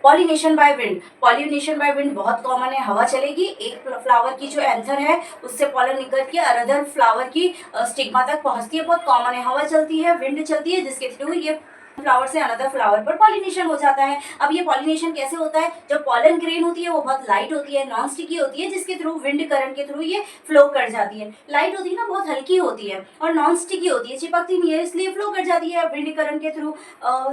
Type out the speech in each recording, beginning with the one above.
Pollination by wind, pollination by wind बहुत common है, हवा चलेगी, एक फ्लावर की जो एंथर है उससे पॉलन निकल के अदर फ्लावर की स्टिग्मा तक पहुंचती है, बहुत कॉमन है, हवा चलती है, विंड चलती है, जिसके थ्रू ये फ्लावर से अनदर फ्लावर पर पॉलिनेशन हो जाता है। अब ये पॉलिनेशन कैसे होता है, जो पॉलन ग्रेन होती है वो बहुत लाइट होती है, नॉन स्टिकी होती है, जिसके थ्रू विंड करंट के थ्रू ये फ्लो कर जाती है। लाइट होती है ना, बहुत हल्की होती है और नॉन स्टिकी होती है, चिपकती नहीं है, इसलिए फ्लो कर जाती है विंड करंट के थ्रू।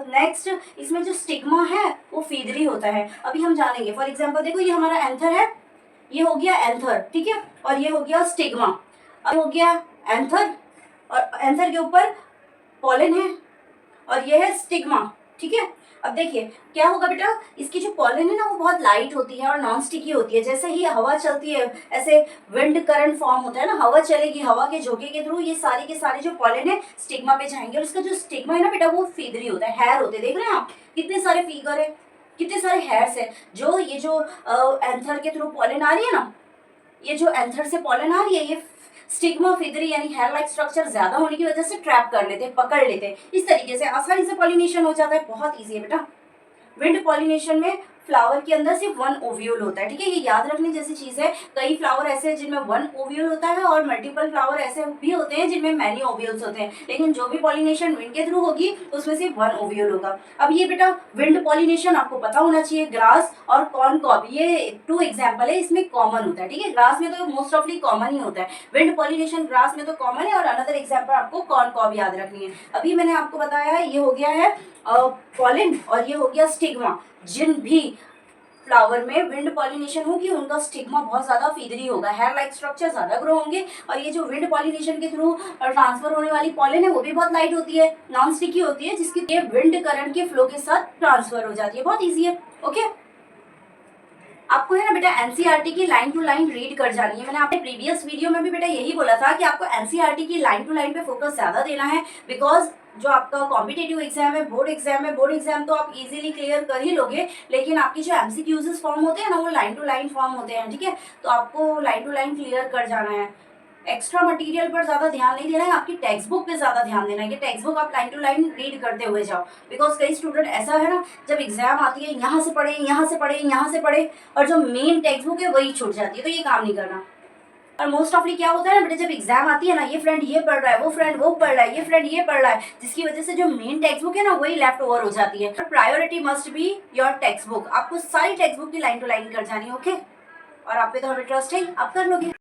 नेक्स्ट इसमें जो स्टिग्मा है वो फीदरी होता है, अभी हम जानेंगे। फॉर एग्जाम्पल देखो, ये हमारा एंथर है, ये हो गया एंथर, ठीक है, और ये हो गया स्टिग्मा। अब हो गया एंथर, और एंथर के ऊपर पॉलन है और ये है स्टिग्मा, ठीक है। अब देखिए क्या होगा बेटा, इसकी जो पॉलन है ना वो बहुत लाइट होती है और नॉन स्टिकी होती है, जैसे ही हवा चलती है ऐसे विंड करंट फॉर्म होता है ना, हवा चलेगी, हवा के झोंके के थ्रू ये सारे के सारे जो पॉलन है स्टिग्मा पे जाएंगे, और इसका जो स्टिग्मा है ना बेटा वो फीदरी होता है, हेयर होते हैं, देख रहे हैं आप कितने सारे फिगर है, कितने सारे हेयर्स है, जो ये जो एंथर के थ्रू पॉलन आ रही है ना, ये जो एंथर से पॉलन आ रही है, ये स्टिग्मा फिदरी यानी हेयर लाइक स्ट्रक्चर ज्यादा होने की वजह से ट्रैप कर लेते हैं, पकड़ लेते हैं, इस तरीके से आसानी से पॉलिनेशन हो जाता है, बहुत इजी है बेटा। विंड पॉलिनेशन में फ्लावर के अंदर सिर्फ वन ओव्यूल होता है, ठीक है, ये याद रखने जैसी चीज है। कई फ्लावर ऐसे हैं जिनमें वन ओव्यूल होता है और मल्टीपल फ्लावर ऐसे भी होते हैं जिनमें मैनी ओव्यूल्स होते हैं, लेकिन जो भी पॉलिनेशन विंड के थ्रू होगी उसमें सिर्फ वन ओव्यूल होगा। अब ये बेटा विंड पॉलिनेशन आपको पता होना चाहिए, ग्रास और कॉर्न कॉब, ये 2 एग्जाम्पल है, इसमें कॉमन होता है, ठीक है, ग्रास में तो मोस्ट ऑफली कॉमन ही होता है, विंड पॉलिनेशन ग्रास में तो कॉमन है, और अनदर एग्जाम्पल आपको कॉर्न कॉब याद रखनी है। अभी मैंने आपको बताया है, ये हो गया है पॉलन और ये हो गया स्टिग्मा। जिन भी फ्लावर में विंड पॉलिनेशन होगी उनका स्टिग्मा बहुत ज्यादा फीदरी होगा, हेयर लाइक स्ट्रक्चर ज्यादा ग्रो होंगे, और ये जो विंड पॉलिनेशन के थ्रू ट्रांसफर होने वाली पॉलन है वो भी बहुत लाइट होती है, नॉन स्टिकी होती है, जिसकी ये विंड करंट के फ्लो के साथ ट्रांसफर हो जाती है, बहुत ईजी है। ओके, आपको है ना बेटा एनसीईआरटी की लाइन टू लाइन रीड कर जानी है। मैंने आपने प्रीवियस वीडियो में भी बेटा यही बोला था कि आपको एनसीईआरटी की लाइन टू लाइन पे फोकस ज्यादा देना है, बिकॉज जो आपका कॉम्पिटेटिव एग्जाम है, बोर्ड एग्जाम है, बोर्ड एग्जाम तो आप इजीली क्लियर कर ही लोगे, लेकिन आपकी जो एमसीक्यूज फॉर्म होते हैं ना वो लाइन टू लाइन फॉर्म होते हैं, ठीक है, तो आपको लाइन टू लाइन क्लियर कर जाना है। एक्स्ट्रा मटेरियल पर ज्यादा ध्यान नहीं देना है, आपकी टेक्स्ट बुक पे ज्यादा ध्यान देना है कि टेक्स्ट बुक आप लाइन टू लाइन रीड करते हुए जाओ, बिकॉज कई स्टूडेंट ऐसा है ना, जब एग्जाम आती है यहाँ से पढ़े, यहाँ से पढ़े, यहाँ से पढ़े, और जो मेन टेक्स्ट बुक है वही छूट जाती है, तो ये काम नहीं करना। और मोस्ट ऑफली क्या होता है ना बेटा, जब एग्जाम आती है ना, ये फ्रेंड ये पढ़ रहा है, वो फ्रेंड वो पढ़ रहा है, ये फ्रेंड ये पढ़ रहा है, जिसकी वजह से जो मेन टेक्स्ट बुक है ना वही लेफ्ट ओवर हो जाती है। Priority must be your text book, आपको सारी टेक्स्ट बुक की लाइन टू लाइन कर जानी है। ओके, और आप पे तो हमें ट्रस्ट है, आप कर लोगे।